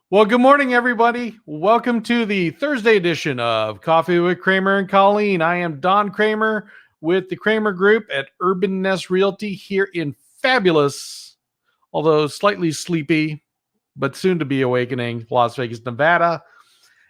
Well, good morning, everybody. Welcome to the Thursday edition of Coffee with Cramer and Colleen. I am Don Cramer with the Cramer Group at Urban Nest Realty here in fabulous, although slightly sleepy, but soon to be awakening, Las Vegas, Nevada.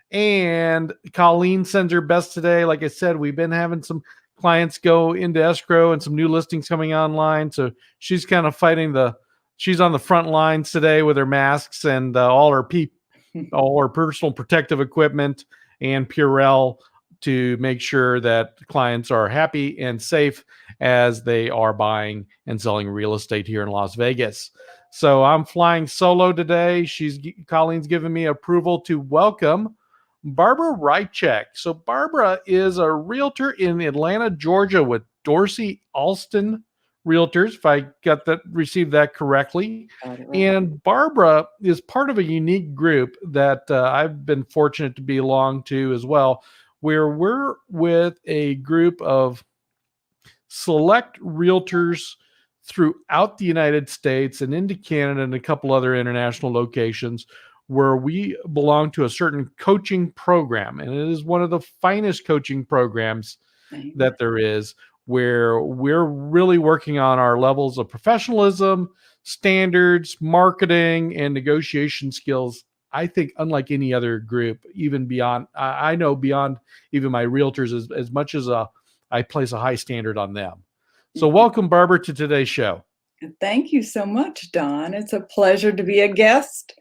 And Colleen sends her best today. Like I said, we've been having some clients go into escrow and some new listings coming online. So she's kind of she's on the front lines today with her masks and all her personal protective equipment and Purell to make sure that clients are happy and safe as they are buying and selling real estate here in Las Vegas. So I'm flying solo today. Colleen's given me approval to welcome Barbara Reichick. So Barbara is a realtor in Atlanta, Georgia with Dorsey, Alston Realtors, if I received that correctly. Got it right. And Barbara is part of a unique group that I've been fortunate to belong to as well, where we're with a group of select realtors throughout the United States and into Canada and a couple other international locations where we belong to a certain coaching program. And it is one of the finest coaching programs that there is, where we're really working on our levels of professionalism, standards, marketing, and negotiation skills. I think unlike any other group, even beyond, I know beyond even my realtors, as much as I place a high standard on them. So welcome, Barbara, to today's show. Thank you so much, Don. It's a pleasure to be a guest.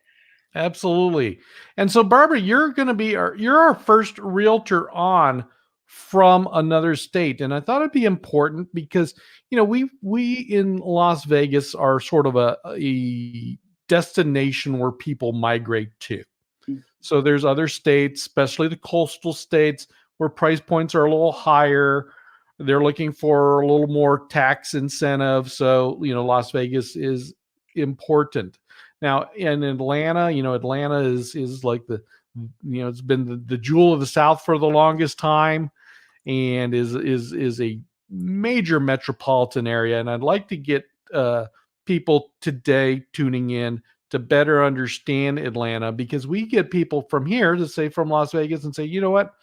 We And so, Barbara, you're going to be you're our first realtor on from another state. And I thought it'd be important because, you know, we in Las Vegas are sort of a destination where people migrate to. So there's other states, especially the coastal states, where price points are a little higher. They're looking for a little more tax incentive. So, you know, Las Vegas is important. Now in Atlanta, you know, Atlanta is like it's been the jewel of the South for the longest time, and is a major metropolitan area. And I'd like to get people today tuning in to better understand Atlanta, because we get people from here to say from Las Vegas and say, you know what?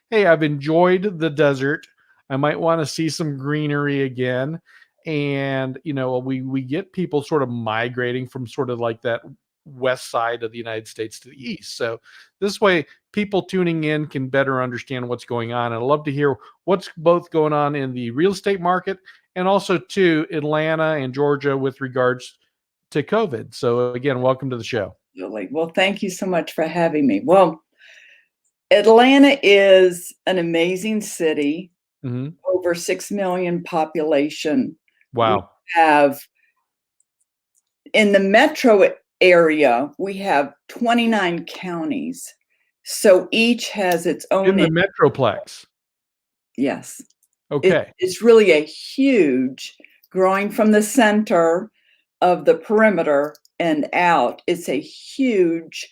Hey, I've enjoyed the desert. I might want to see some greenery again. And, you know, we get people sort of migrating from sort of like that west side of the United States to the east. So this way, people tuning in can better understand what's going on. And I'd love to hear what's both going on in the real estate market and also to Atlanta and Georgia with regards to COVID. So again, welcome to the show. Well, thank you so much for having me. Well, Atlanta is an amazing city, over 6 million population. Wow. We have in the metro area, we have 29 counties. So each has its own. In the Metroplex. Yes. Okay. It's really a huge, growing from the center of the perimeter and out. It's a huge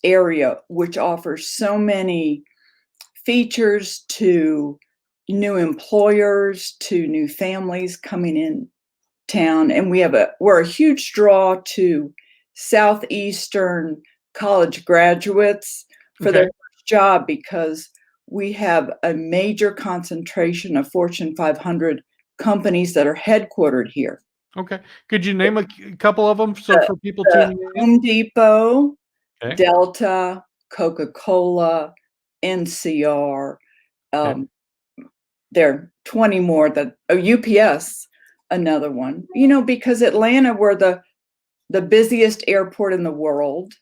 area which offers so many features to new employers, to new families coming in town. And we're a huge draw to Southeastern college graduates for their first job, because we have a major concentration of Fortune 500 companies that are headquartered here. Okay. Could you name a couple of them for people tuning in? Home Depot, Delta, Coca-Cola, NCR. There are 20 more UPS, another one, you know, because Atlanta, we're the busiest airport in the world.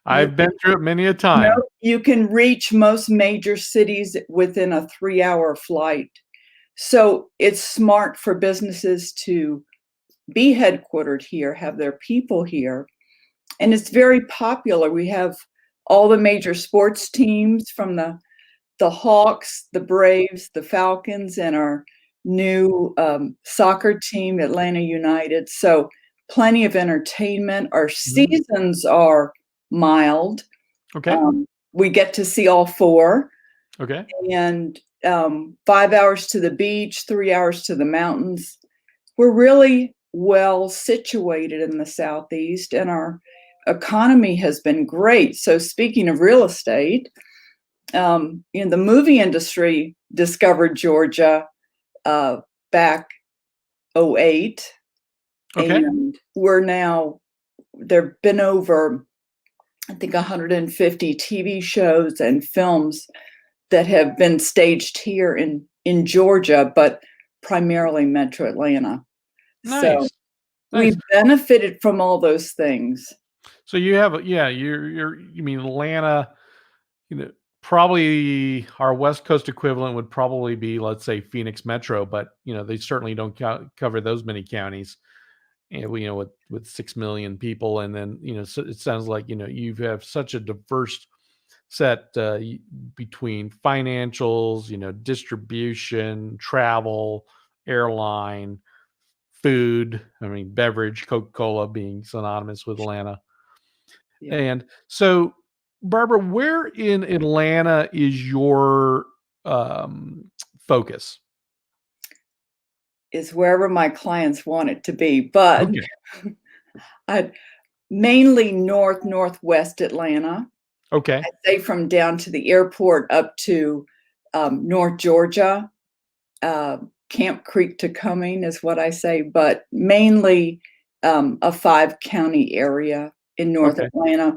I've been through it many a time. You can reach most major cities within a 3-hour flight. So it's smart for businesses to be headquartered here, have their people here. And it's very popular. We have all the major sports teams, from the Hawks, the Braves, the Falcons, and our new soccer team, Atlanta United. So plenty of entertainment. Our seasons are mild. Okay. We get to see all 4. Okay. And 5 hours to the beach, 3 hours to the mountains. We're really well situated in the Southeast, and our economy has been great. So speaking of real estate, the movie industry discovered Georgia back '08, Okay. and there've been over, I think, 150 TV shows and films that have been staged here in Georgia, but primarily Metro Atlanta. So Nice. Nice. we benefited from all those things. So you have, yeah, you mean Atlanta, probably our West Coast equivalent would probably be, let's say, Phoenix Metro, but, they certainly don't cover those many counties. And with 6 million people, and then so it sounds like you have such a diverse set between financials, distribution, travel, airline, food. I mean, beverage, Coca-Cola being synonymous with Atlanta. Yeah. And so, Barbara, where in Atlanta is your focus? Is wherever my clients want it to be, but Okay. I mainly northwest Atlanta. Okay. I'd say from down to the airport up to North Georgia, Camp Creek to Cumming is what I say, but mainly a 5-county area in North Okay. Atlanta.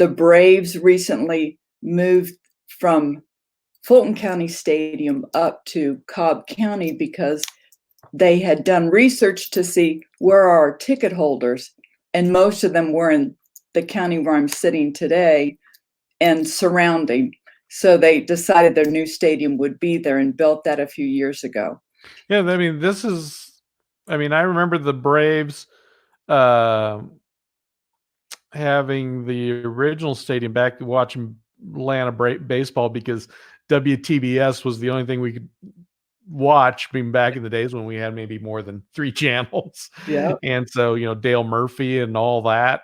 The Braves recently moved from Fulton County Stadium up to Cobb County because they had done research to see where are our ticket holders, and most of them were in the county where I'm sitting today and surrounding. So they decided their new stadium would be there and built that a few years ago. Yeah, I mean, I remember the Braves uh, having the original stadium back watching Atlanta baseball because WTBS was the only thing we could watch being back in the days when we had maybe more than 3 channels. Yeah. And so, Dale Murphy and all that.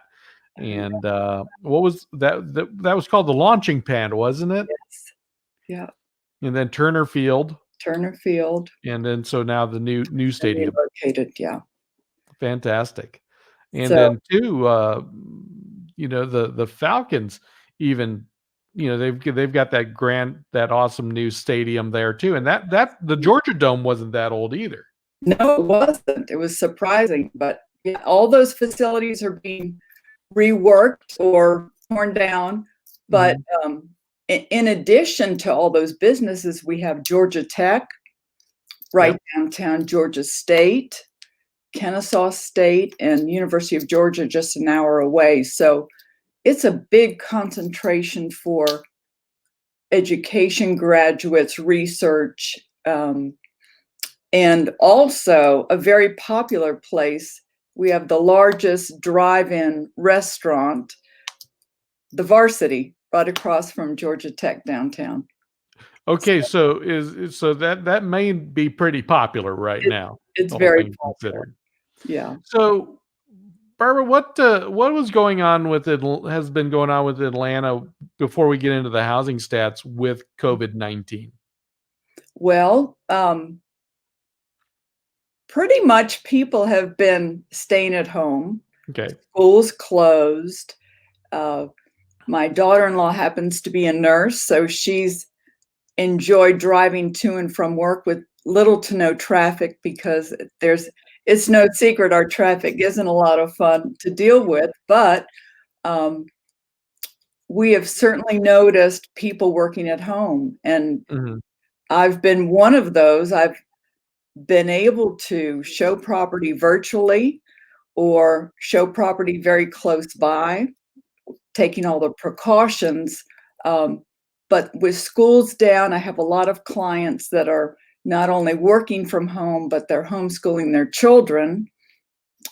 And what was that was called the launching pad, wasn't it? Yes. Yeah. And then Turner Field. Turner Field. And then so now the new stadium. Relocated. Yeah. Fantastic. And So then too, the Falcons even, they've got that awesome new stadium there too. And that the Georgia Dome wasn't that old either. no, it wasn't. It was surprising, but yeah, all those facilities are being reworked or torn down. But Mhm. in addition to all those businesses, we have Georgia Tech right Yep. downtown, Georgia State, Kennesaw State, and University of Georgia just an hour away. So it's a big concentration for education graduates, research, and also a very popular place. We have the largest drive-in restaurant, the Varsity, right across from Georgia Tech downtown. Okay, so that may be pretty popular right It, now, it's the whole very thing popular. considered. Yeah. So, Barbara, what was going on with it has been going on with Atlanta before we get into the housing stats with COVID-19? Well, pretty much people have been staying at home. Okay. Schools closed. My daughter-in-law happens to be a nurse, so she's enjoyed driving to and from work with little to no traffic because it's no secret our traffic isn't a lot of fun to deal with, but we have certainly noticed people working at home, and Mhm. I've been one of those. I've been able to show property virtually or show property very close by, taking all the precautions. But with schools down, I have a lot of clients that are not only working from home, but they're homeschooling their children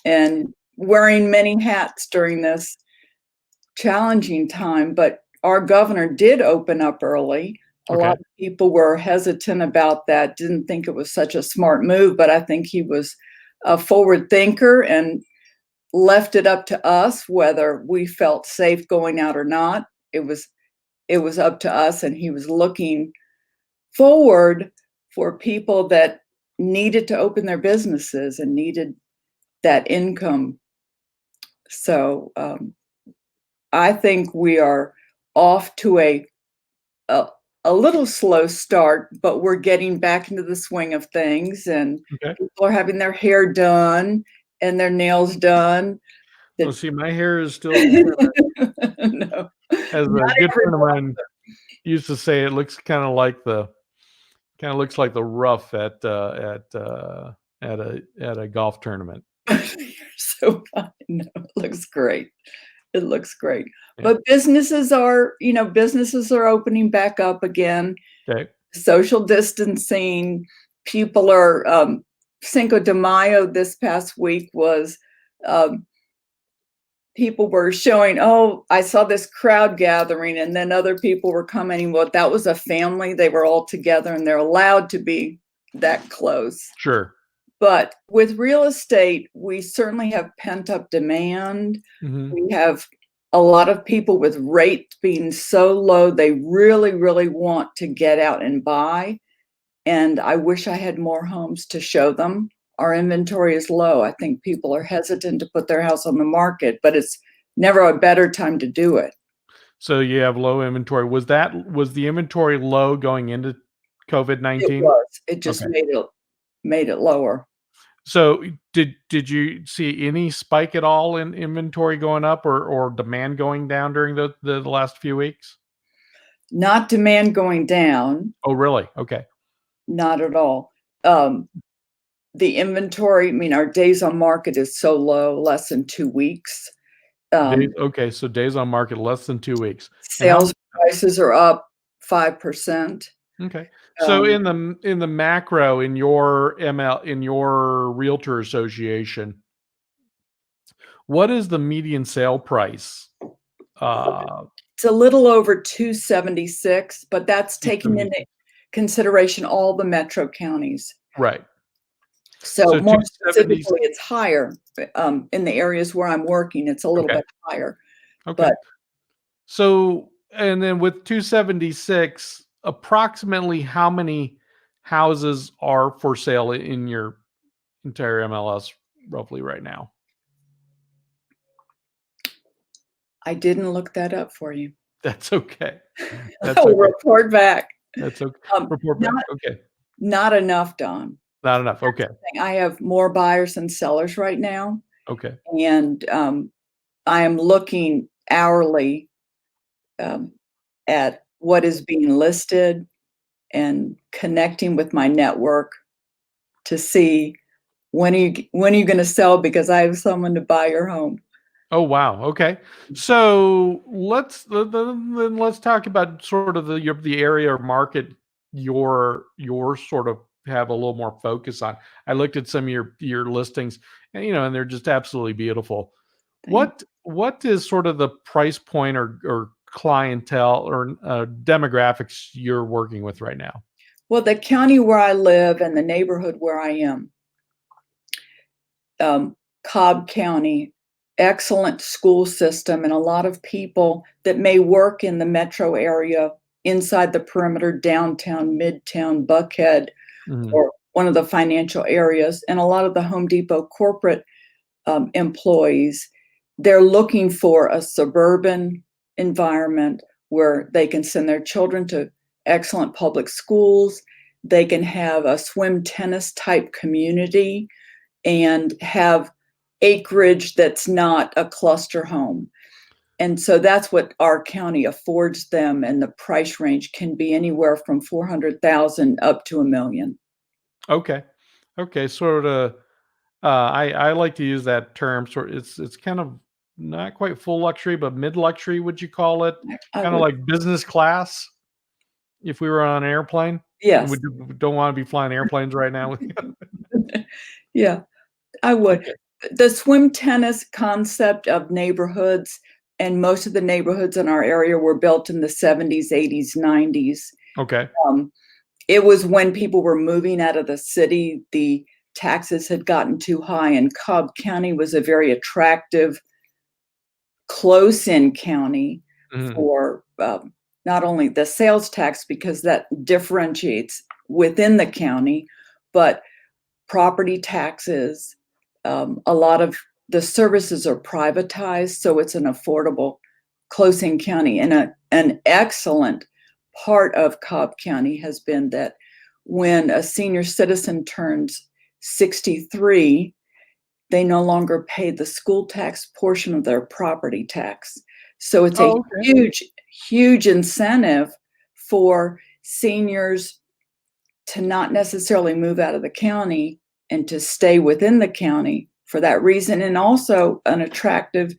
and wearing many hats during this challenging time. But our governor did open up early. A lot Okay. of people were hesitant about that, didn't think it was such a smart move, but I think he was a forward thinker and left it up to us whether we felt safe going out or not. It was up to us, and he was looking forward for people that needed to open their businesses and needed that income. So I think we are off to a a little slow start, but we're getting back into the swing of things, and Okay. people are having their hair done and their nails done. Well, That see, my hair is still kinda, No, as a not good friend of everyone. mine used to say, it looks kinda looks like the rough at a golf tournament. You're so funny. No, it looks great. It looks great. Yeah. But businesses are opening back up again. Okay. Social distancing. People are, Cinco de Mayo this past week was, um, people were showing, "Oh, I saw this crowd gathering," and then other people were commenting, "Well, that was a family. They were all together, and they're allowed to be that close." Sure. But with real estate, we certainly have pent-up demand. Mhm. We have a lot of people with rates being so low, they really, really want to get out and buy, and I wish I had more homes to show them. Our inventory is low. I think people are hesitant to put their house on the market, but it's never a better time to do it. So you have low inventory. Was the inventory low going into It COVID-19? was. It just Okay. made it lower. So did you see any spike at all in inventory going up or demand going down during the last few weeks? Not demand going down, Oh, really? Okay. not at all. Um, the inventory, I mean, our days on market is so low, less than 2 weeks. Days Um, okay, so days on market less than 2 weeks. And how Sales prices are up 5%. okay. So Um, in the macro, in your realtor association, what is the median sale price? Uh, it's a little over 276, but that's taking 270, into consideration all the metro counties. right. So So more 270, specifically, it's higher, in the areas where I'm working, it's a little okay, bit higher, okay. but So, and then with 276, approximately how many houses are for sale in your entire MLS roughly right now? I didn't look that up for you. That's okay. That's I'll okay. report back. That's okay. Um, Report back. not Okay. not enough, Don. Not enough. Okay. I have more buyers than sellers right now, Okay. and, I am looking hourly, um, at what is being listed and connecting with my network to see when are you gonna sell because I have someone to buy your home. Oh, wow. Okay. So then let's talk about sort of the area or market your sort of have a little more focus on. I looked at some of your listings, and and they're just absolutely beautiful. Thank What is sort of the price point or clientele or demographics you're working with right now? Well, the county where I live and the neighborhood where I am, Cobb County, excellent school system, and a lot of people that may work in the metro area, inside the perimeter, downtown, midtown, Buckhead, Mhm. or one of the financial areas, and a lot of the Home Depot corporate, employees, they're looking for a suburban environment where they can send their children to excellent public schools, they can have a swim tennis type community, and have acreage that's not a cluster home. And so that's what our county affords them, and the price range can be anywhere from 400,000 up to 1,000,000. Okay. Okay. Sort of. I like to use that term. Sort it's kind of not quite full luxury, but mid luxury. Would you call it? I Kind of would. like business class. If we were on an airplane, and we Yes. don't want to be flying airplanes right now. Yeah, I would. Okay. The swim tennis concept of neighborhoods, and most of the neighborhoods in our area were built in the '70s, '80s, '90s. Okay. Um, it was when people were moving out of the city, the taxes had gotten too high, and Cobb County was a very attractive, close-in county Mhm. for, not only the sales tax because that differentiates within the county, but property taxes. A lot of the services are privatized, so it's an affordable close in county. And an excellent part of Cobb County has been that when a senior citizen turns 63, they no longer pay the school tax portion of their property tax. So it's a huge, huge incentive for seniors to not necessarily move out of the county and to stay within the county for that reason. And also an attractive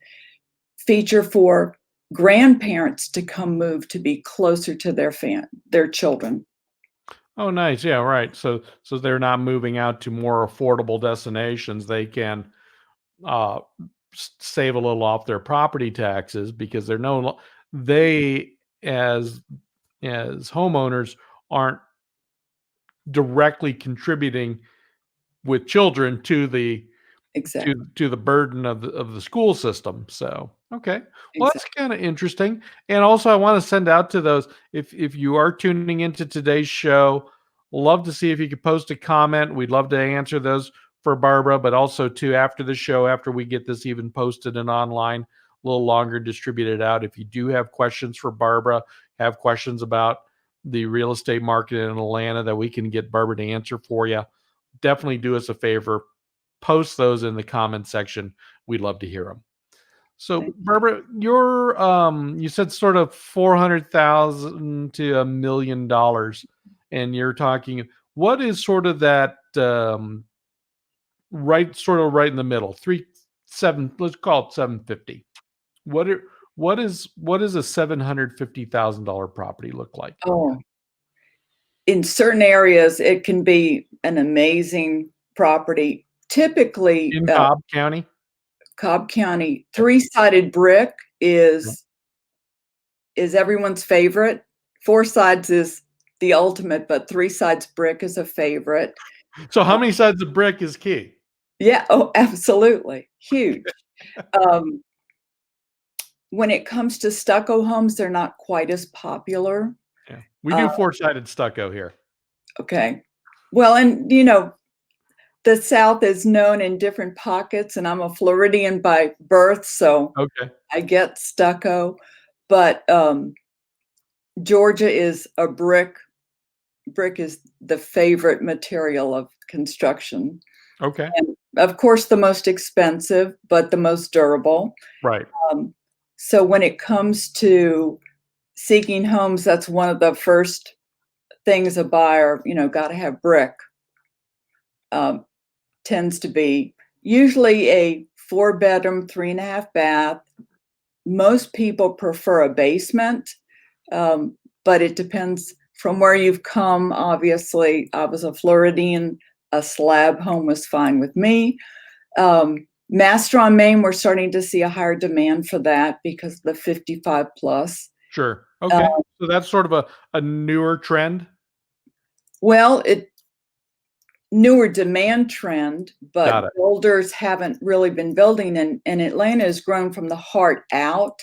feature for grandparents to come move to be closer to their children. Oh, nice. Yeah, right. So they're not moving out to more affordable destinations. They can uh, save a little off their property taxes because they as homeowners aren't directly contributing with children to the Exactly. to the burden of the school system. So, okay. Well, that's Exactly. kind of interesting. And also I want to send out to those, if you are tuning into today's show, love to see if you could post a comment. We'd love to answer those for Barbara, but also too after the show, after we get this even posted and online, a little longer distributed out. If you do have questions for Barbara, have questions about the real estate market in Atlanta that we can get Barbara to answer for you, definitely do us a favor. Post those in the comment section. We'd love to hear them. So, Barbara, you said sort of 400,000 to $1 million, and you're talking. What is sort of that right in the middle? 7. Let's call it 750. What is a $750,000 property look like? Oh, in certain areas, it can be an amazing property. Typically, In Cobb County? Cobb County, three-sided brick is everyone's favorite. Four sides is the ultimate, but three sides brick is a favorite. So how many sides of brick is key? Yeah, oh, absolutely. Huge. When it comes to stucco homes, they're not quite as popular. Yeah. We do four-sided stucco here. Okay. Well, and the South is known in different pockets, and I'm a Floridian by birth, so I get stucco. But Georgia is a brick. Brick is the favorite material of construction. Okay. And of course, the most expensive, but the most durable. Right. So when it comes to seeking homes, that's one of the first things a buyer, got to have brick. Tends to be usually a 4-bedroom, 3.5 bath. Most people prefer a basement, but it depends from where you've come. Obviously, I was a Floridian. A slab home was fine with me. Master on Main, we're starting to see a higher demand for that because of the 55 plus. Sure. Okay. So that's sort of a newer trend? Well, newer demand trend, but builders haven't really been building, and Atlanta has grown from the heart out.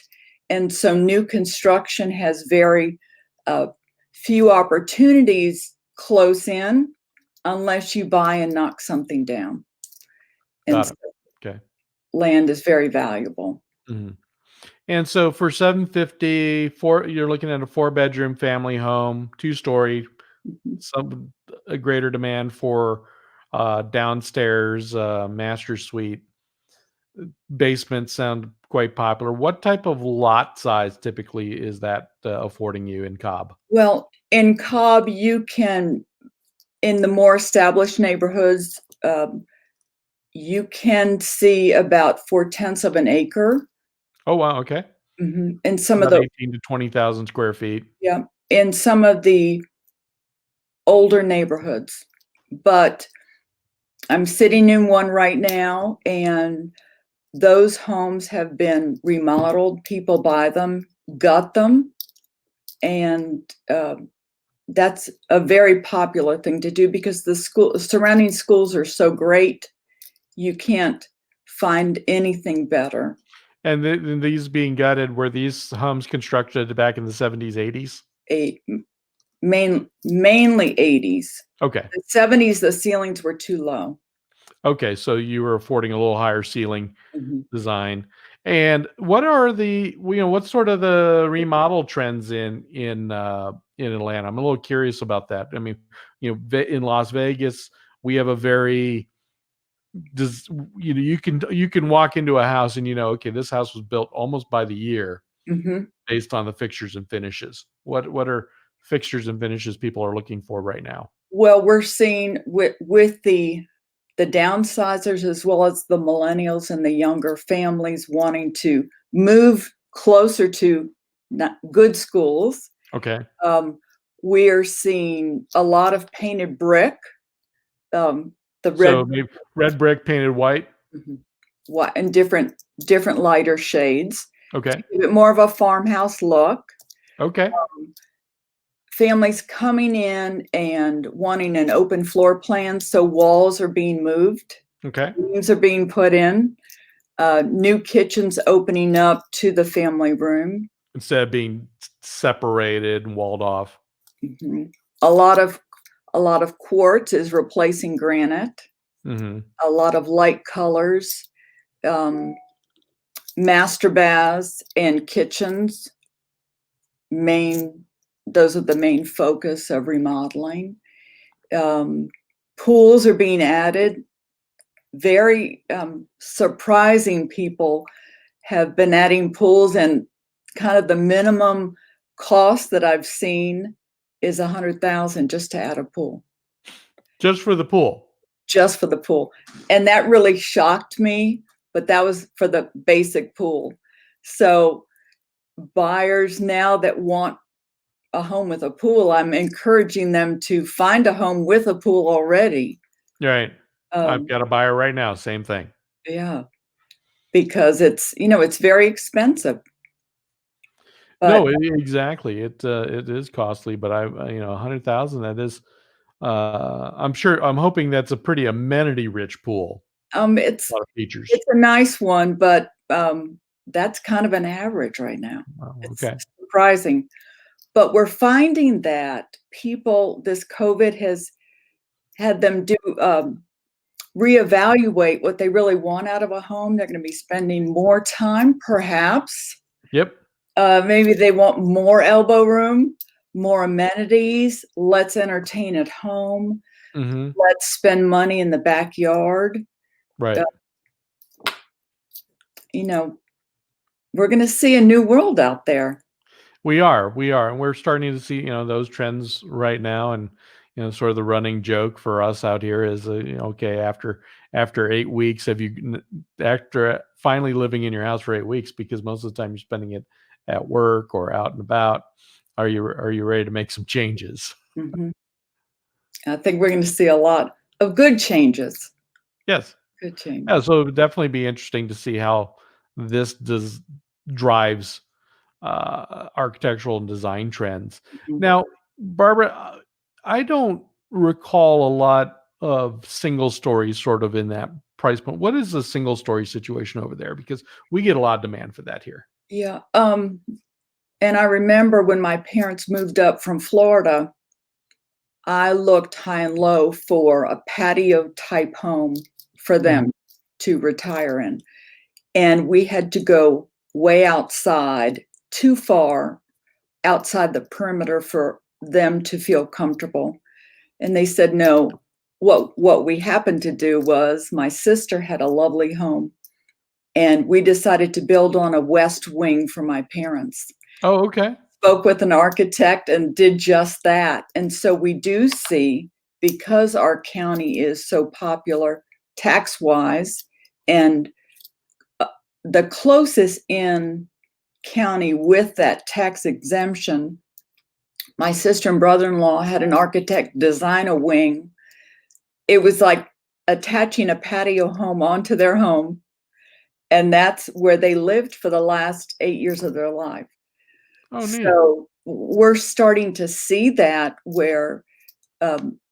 And so new construction has very few opportunities close in unless you buy and knock something down. And so land is very valuable. Mm-hmm. And so for 750, you're looking at a 4-bedroom family home, 2-story, a greater demand for downstairs master suite. Basements sound quite popular. What type of lot size typically is that affording you in Cobb? Well, in Cobb, you can, in the more established neighborhoods, you can see about 4/10 of an acre. Oh, wow. Okay. Mm-hmm. And some about of the 18 to 20,000 square feet. Yeah. In some of the older neighborhoods, but I'm sitting in one right now, and those homes have been remodeled. People buy them, gut them, and that's a very popular thing to do because the surrounding schools are so great. You can't find anything better. And these being gutted, were these homes constructed back in the 70s, 80s? Mainly 80s. Okay. The 70s, the ceilings were too low. Okay, so you were affording a little higher ceiling design. And what are the what's sort of the remodel trends in Atlanta? I'm a little curious about that. I mean, in Las Vegas, we have a very does you can walk into a house and okay, this house was built almost by the year Hmm. based on the fixtures and finishes. What are fixtures and finishes people are looking for right now? Well, we're seeing with the downsizers as well as the millennials and the younger families wanting to move closer to good schools. Okay. Um, we are seeing a lot of painted brick, the red So maybe red brick painted white. mhm, and different lighter shades to Okay. give it more of a farmhouse look. Okay. Families coming in and wanting an open floor plan, so walls are being moved, Okay. beams are being put in, new kitchens opening up to the family room. Instead of being separated and walled off. Mhm. A lot of quartz is replacing granite, Hmm. a lot of light colors, um, master baths and kitchens, main those are the main focus of remodeling. Um, Pools are being added. Very surprising people have been adding pools, and kind of the minimum cost that I've seen is 100,000 just to add a pool, Just for the pool. just for the pool. And that really shocked me, but that was for the basic pool. So buyers now that want a home with a pool, I'm encouraging them to find a home with a pool already. Right. I've Um, got a buyer right now. Same thing. yeah, because it's very expensive. But No, exactly. It is costly, but 100,000. That is. I'm hoping that's a pretty amenity rich pool. A it's lot of features. it's a nice one, but that's kind of an average right now. Oh, It's okay. surprising. But we're finding that this COVID has had them do reevaluate what they really want out of a home. They're going to be spending more time, perhaps. Yep. Maybe they want more elbow room, more amenities. Let's entertain at home. Hmm. Let's spend money in the backyard. Uh, Right. you know, we're going to see a new world out there. We are, and we're starting to see those trends right now, and sort of the running joke for us out here is okay, after 8 weeks, after finally living in your house for 8 weeks, because most of the time you're spending it at work or out and about. Are you ready to make some changes? Mhm. I think we're going to see a lot of good changes. Yes. Good change. Yeah. So it would definitely be interesting to see how this drives architectural and design trends. Mhm. Now, Barbara, I don't recall a lot of single stories sort of in that price point. What is the single story situation over there? Because we get a lot of demand for that here. Yeah. And I remember when my parents moved up from Florida, I looked high and low for a patio type home for Mhm. them to retire in. And we had to go way outside, too far outside the perimeter for them to feel comfortable. And they said no. What we happened to do was my sister had a lovely home, and we decided to build on a west wing for my parents. Oh, okay. Spoke with an architect and did just that. And so we do see, because our county is so popular tax wise, and uh, the closest in county with that tax exemption, my sister and brother-in-law had an architect design a wing. It was like attaching a patio home onto their home, and that's where they lived for the last 8 years of their life. Oh, neat. So we're starting to see that where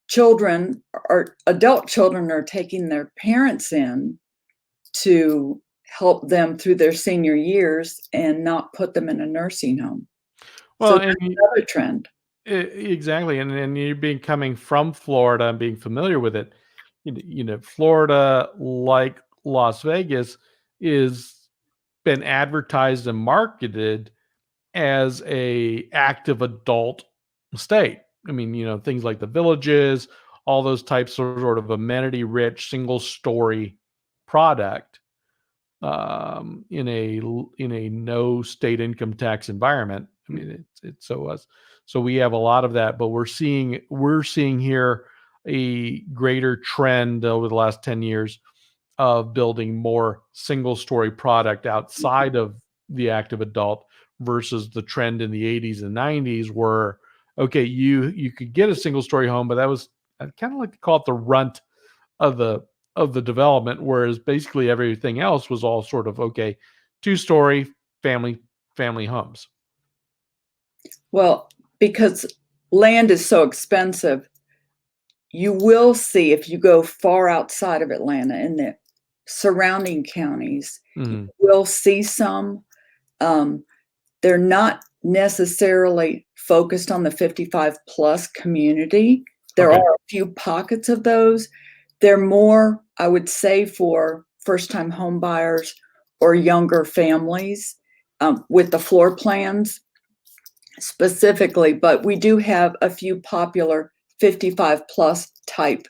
children or adult children are taking their parents in to help them through their senior years and not put them in a nursing home. So Well, that's another trend. exactly, and you being coming from Florida and being familiar with it, Florida, like Las Vegas, is been advertised and marketed as a active adult state. I mean, things like the villages, all those types of sort of amenity rich single story product in a no state income tax environment. I mean, it's so we have a lot of that, but we're seeing here a greater trend over the last 10 years of building more single story product outside of the active adult versus the trend in the 80s and 90s where okay, you could get a single story home, but that was, I kind of like to call it the runt of the development, whereas basically everything else was all sort of okay, two-story family homes. Well, because land is so expensive, you will see if you go far outside of Atlanta in the surrounding counties, you will see some. They're not necessarily focused on the 55 plus community. There Okay. are a few pockets of those. They're more, I would say, for first-time home buyers or younger families with the floor plans specifically, but we do have a few popular 55 plus type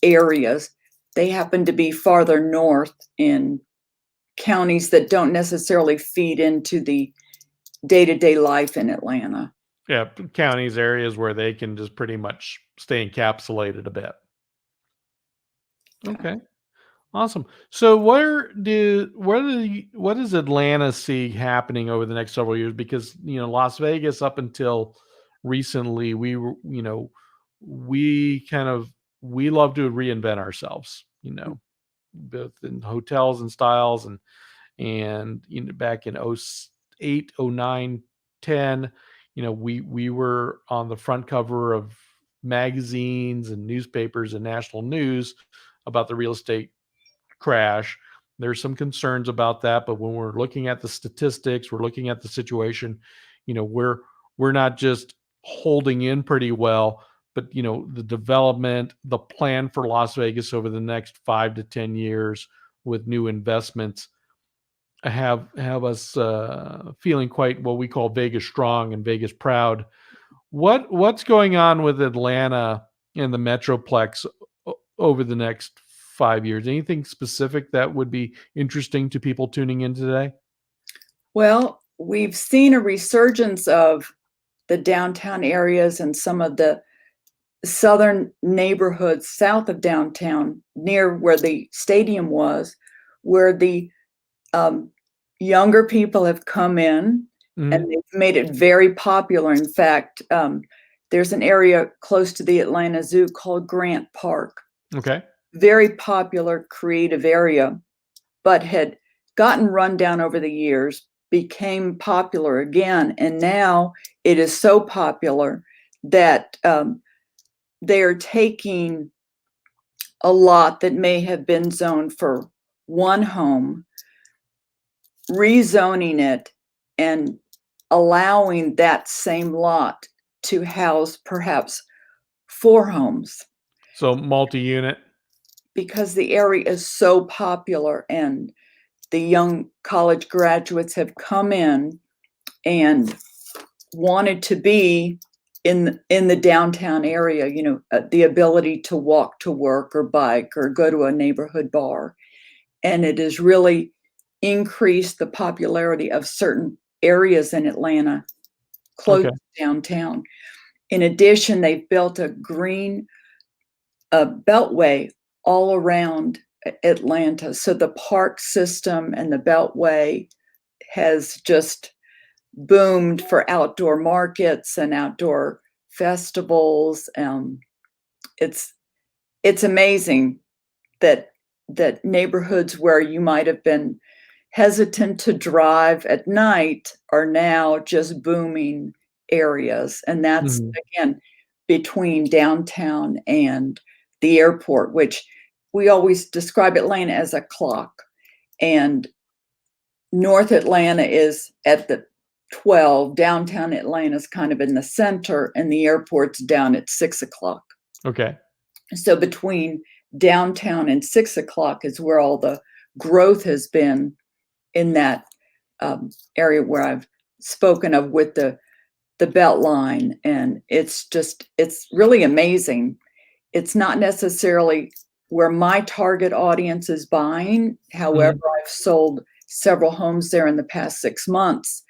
areas. They happen to be farther north in counties that don't necessarily feed into the day-to-day life in Atlanta. Yeah, counties, areas where they can just pretty much stay encapsulated a bit. Okay. Awesome. So what does Atlanta see happening over the next several years? Because Las Vegas up until recently, we were we kind of we love to reinvent ourselves. Both in hotels and styles and back in 08, 09, 10, we were on the front cover of magazines and newspapers and national news about the real estate crash. There's some concerns about that, but when we're looking at the statistics, we're looking at the situation, we're not just holding in pretty well, but the development, the plan for Las Vegas over the next 5 to 10 years with new investments have us feeling quite what we call Vegas strong and Vegas proud. What's going on with Atlanta and the Metroplex over the next 5 years? Anything specific that would be interesting to people tuning in today? Well, we've seen a resurgence of the downtown areas and some of the southern neighborhoods south of downtown, near where the stadium was, where the younger people have come in and they've made it very popular. In fact, there's an area close to the Atlanta Zoo called Grant Park. Okay. Very popular, creative area, but had gotten run down over the years, became popular again, and now it is so popular that they are taking a lot that may have been zoned for one home, rezoning it, and allowing that same lot to house perhaps 4 homes. So multi-unit. Because the area is so popular and the young college graduates have come in and wanted to be in the downtown area, the ability to walk to work or bike or go to a neighborhood bar. And it has really increased the popularity of certain areas in Atlanta close to downtown. In addition, they've built a green beltway all around Atlanta. So the park system and the beltway has just boomed for outdoor markets and outdoor festivals. It's amazing that neighborhoods where you might have been hesitant to drive at night are now just booming areas. And that's again between downtown and the airport, which we always describe Atlanta as a clock. And North Atlanta is at the 12, downtown Atlanta is kind of in the center, and the airport's down at 6 o'clock. Okay. So between downtown and 6 o'clock is where all the growth has been in that area where I've spoken of with the Beltline, and it's really amazing. It's not necessarily where my target audience is buying. However, I've sold several homes there in the past 6 months,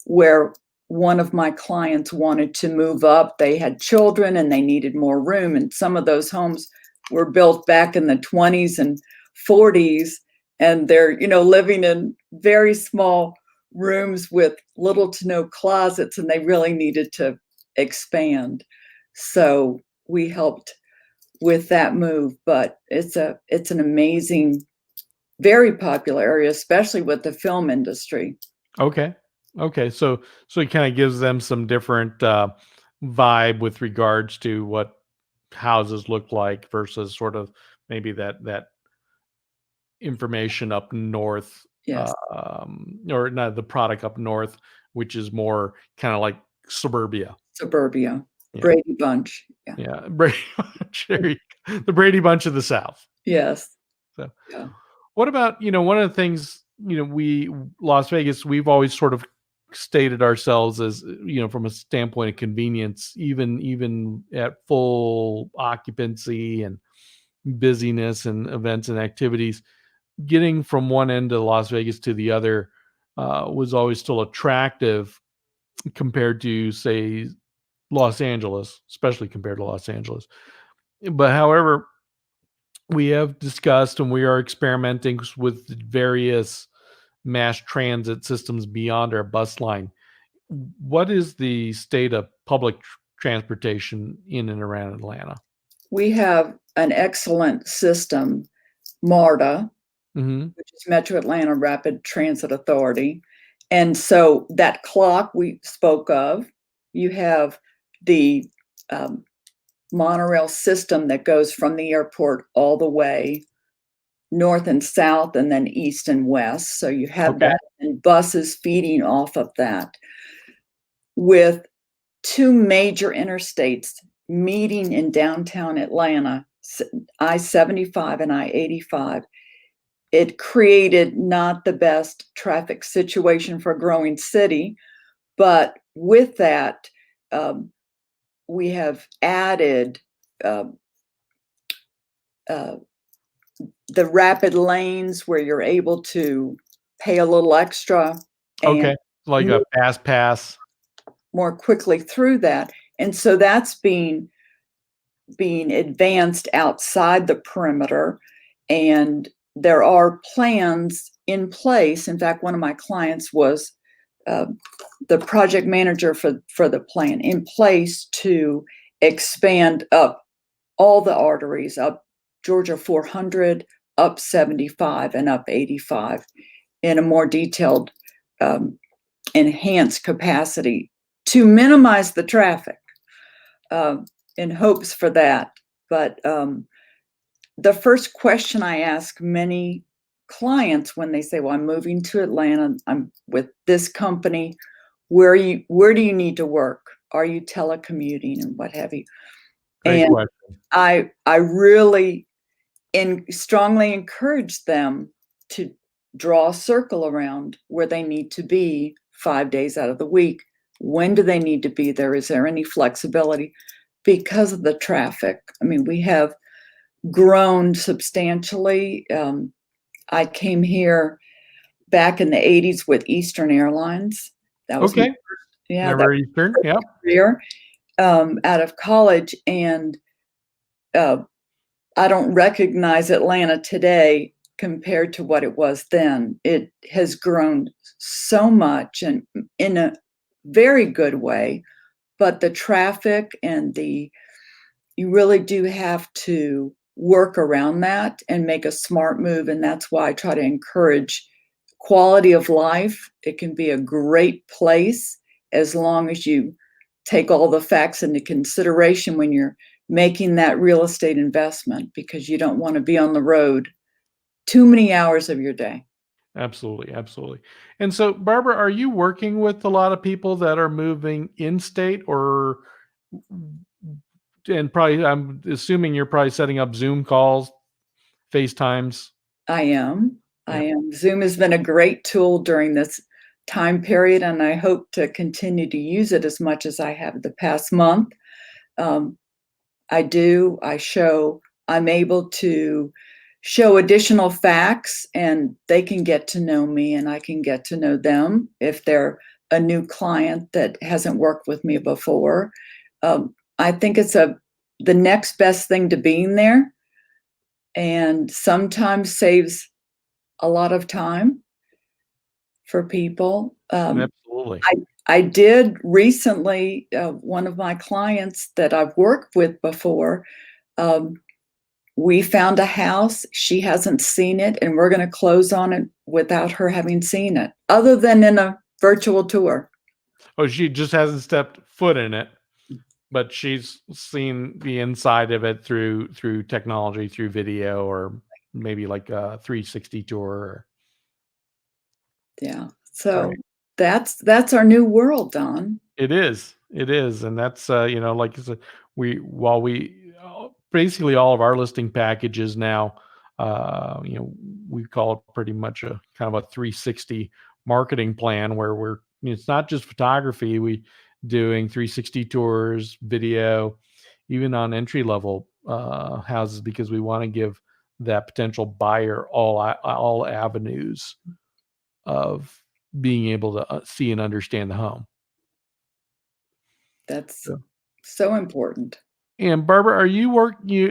where one of my clients wanted to move up. They had children and they needed more room. And some of those homes were built back in the 20s and 40s. And they're, living in very small rooms with little to no closets, and they really needed to expand. So we helped with that move, but it's an amazing, very popular area, especially with the film industry. Okay. So it kind of gives them some different vibe with regards to what houses look like versus sort of maybe that information up north, Yes. or not the product up north, which is more kind of like suburbia. Suburbia. Yeah. Brady Bunch. Yeah. Yeah. Brady Bunch. The Brady Bunch of the South. Yes. So Yeah. what about, one of the things, Las Vegas, we've always sort of stated ourselves as, from a standpoint of convenience, even at full occupancy and busyness and events and activities, getting from one end of Las Vegas to the other was always still attractive compared to, say, Los Angeles, especially compared to Los Angeles. But however, we have discussed and we are experimenting with various mass transit systems beyond our bus line. What is the state of public transportation in and around Atlanta? We have an excellent system, MARTA, which is Metro Atlanta Rapid Transit Authority. And so that clock we spoke of, you have the monorail system that goes from the airport all the way north and south and then east and west. So you have that, and buses feeding off of that, with two major interstates meeting in downtown Atlanta, I-75 and I-85. It created not the best traffic situation for a growing city, but with that, we have added the rapid lanes where you're able to pay a little extra and like a fast pass more quickly through that. And so that's being advanced outside the perimeter, and there are plans in place. In fact, one of my clients was the project manager for the plan in place to expand up all the arteries, up Georgia 400, up 75, and up 85 in a more detailed, enhanced capacity to minimize the traffic, in hopes for that. But the first question I ask many clients when they say, well, I'm moving to Atlanta, I'm with this company, where do you need to work? Are you telecommuting and what have you? Great question. I really strongly encourage them to draw a circle around where they need to be 5 days out of the week. When do they need to be there? Is there any flexibility? Because of the traffic. I mean, we have grown substantially. I came here back in the 80s with Eastern Airlines. That was Never Eastern. Yeah. Career, out of college, and I don't recognize Atlanta today compared to what it was then. It has grown so much, and in a very good way, but the traffic and you really do have to work around that and make a smart move. And that's why I try to encourage quality of life. It can be a great place as long as you take all the facts into consideration when you're making that real estate investment, because you don't want to be on the road too many hours of your day. Absolutely. And so, Barbara, are you working with a lot of people that are moving in state, and probably, I'm assuming you're probably setting up Zoom calls, FaceTimes? I am. Yeah. Zoom has been a great tool during this time period, and I hope to continue to use it as much as I have the past month. Um, I'm able to show additional facts, and they can get to know me and I can get to know them if they're a new client that hasn't worked with me before. I think it's the next best thing to being there, and sometimes saves a lot of time for people. Absolutely. I did recently, one of my clients that I've worked with before, um, we found a house. She hasn't seen it, and we're going to close on it without her having seen it, other than in a virtual tour. Oh, she just hasn't stepped foot in it, but she's seen the inside of it through technology, through video, or maybe like a 360 tour. Yeah. So Great. that's our new world, Don. It is. It is. And that's, like I said, while we basically all of our listing packages now, we call it pretty much a kind of a 360 marketing plan where it's not just photography. We doing 360 tours, video, even on entry level houses, because we want to give that potential buyer all avenues of being able to see and understand the home. That's So, so important. and Barbara,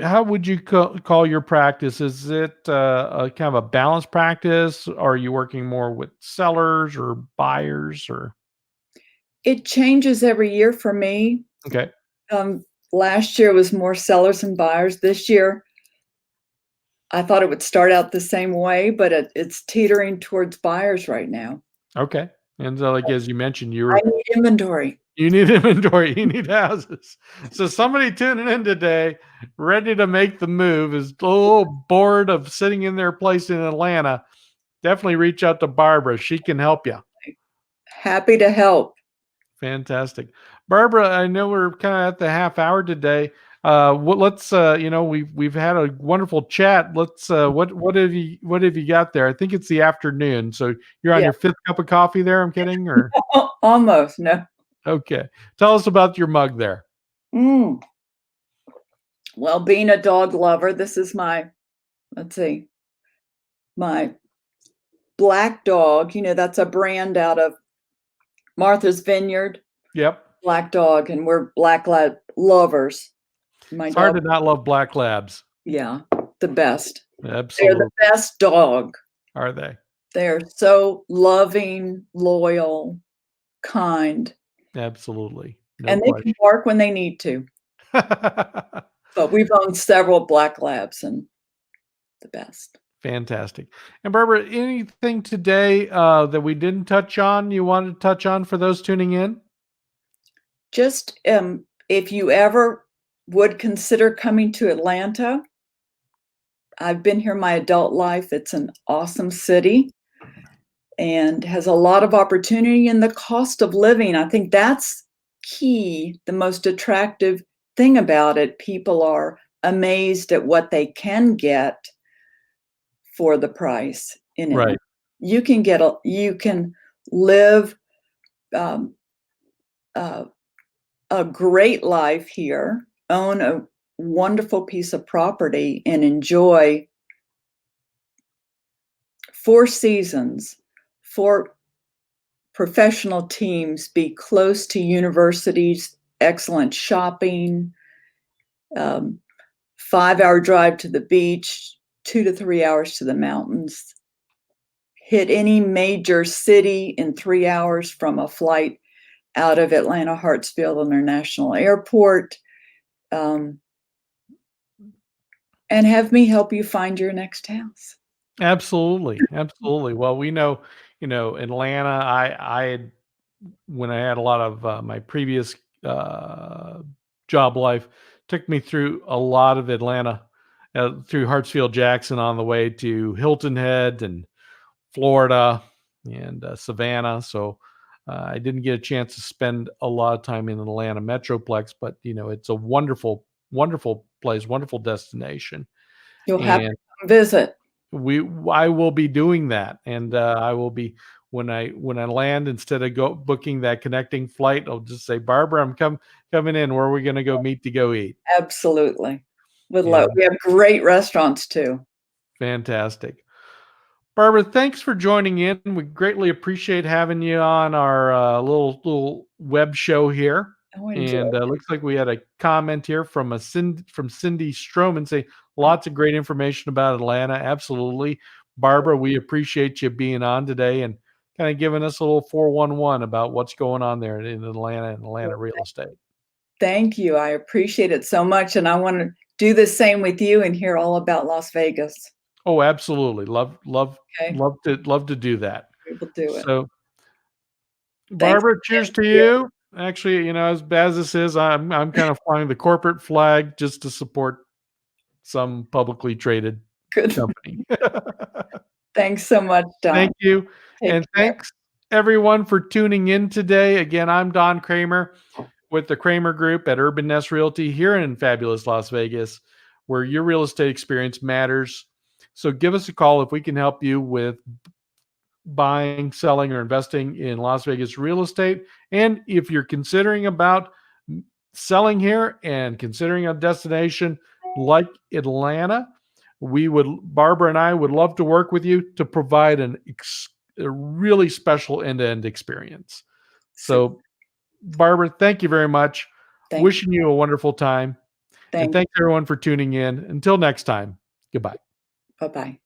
how would you call your practice? Is it a kind of a balanced practice? Or are you working more with sellers or buyers or? It changes every year for me. Okay. Last year was more sellers and buyers. This year, I thought it would start out the same way, but it's teetering towards buyers right now. Okay. And so, like, as you mentioned, I need inventory. you need inventory, you need houses. So somebody tuning in today, ready to make the move, is a little bored of sitting in their place in Atlanta. Definitely reach out to Barbara. She can help you. Happy to help. Fantastic. Barbara, I know we're kind of at the half hour today. Let's we've had a wonderful chat. Let's what have you got there? I think it's the afternoon. So you're on Yeah. your fifth cup of coffee there, I'm kidding, or Almost, no. okay. Tell us about your mug there. Mm. Well, being a dog lover, this is my black dog. That's a brand out of Martha's Vineyard, Yep. black dog, and we're black lab lovers. My It's hard dog, to not love black labs. yeah, the best. They're Absolutely. the best dog. Are they? They're so loving, loyal, kind, Absolutely. No and they can question. bark when they need to. But we've owned several black labs, and the best. Fantastic. And Barbara, anything today that we didn't touch on you wanted to touch on for those tuning in? Just if you ever would consider coming to Atlanta, I've been here my adult life. It's an awesome city and has a lot of opportunity, and the cost of living, I think that's key, the most attractive thing about it. People are amazed at what they can get for the price in it. Right. You can live um, a great life here, own a wonderful piece of property, and enjoy 4 seasons, 4 professional teams, be close to universities, excellent shopping, 5-hour drive to the beach, 2 to 3 hours to the mountains, hit any major city in 3 hours from a flight out of Atlanta Hartsfield International Airport, and have me help you find your next house. Absolutely. Absolutely. Well, we know, Atlanta, I had, when I had a lot of my previous job life, took me through a lot of Atlanta, through Hartsfield Jackson on the way to Hilton Head and Florida and Savannah. So I didn't get a chance to spend a lot of time in Atlanta Metroplex, but it's a wonderful, wonderful place, wonderful destination. You'll have to And come visit. I will be doing that, and I will be when I land, instead of booking that connecting flight, I'll just say, Barbara, I'm coming in. Where are we going to go meet to go eat? Absolutely. Would love. And We have great restaurants too. fantastic. Barbara, thanks for joining in. We greatly appreciate having you on our little web show here. Oh, enjoy. And looks like we had a comment here from Cindy Stroman saying lots of great information about Atlanta. Absolutely, Barbara, we appreciate you being on today and kind of giving us a little 411 about what's going on there in Atlanta and Atlanta real estate. Thank you. I appreciate it so much, and I want to do the same with you and hear all about Las Vegas. Oh, absolutely. Love Okay. love to do that. We will do it. So, Thanks Barbara, again. cheers to you. Actually, as bad as this is, I'm kind of flying the corporate flag just to support some publicly traded Good. company. Thanks so much, Don. Thank you. Take And care. thanks everyone for tuning in today. Again, I'm Don Cramer with the Cramer Group at Urban Nest Realty here in fabulous Las Vegas, where your real estate experience matters. So give us a call if we can help you with buying, selling, or investing in Las Vegas real estate. And if you're considering about selling here and considering a destination like Atlanta, Barbara and I would love to work with you to provide a really special end-to-end experience. So, Barbara, thank you very much. Wishing you a wonderful time. And thanks everyone for tuning in. Until next time, goodbye. Bye-bye.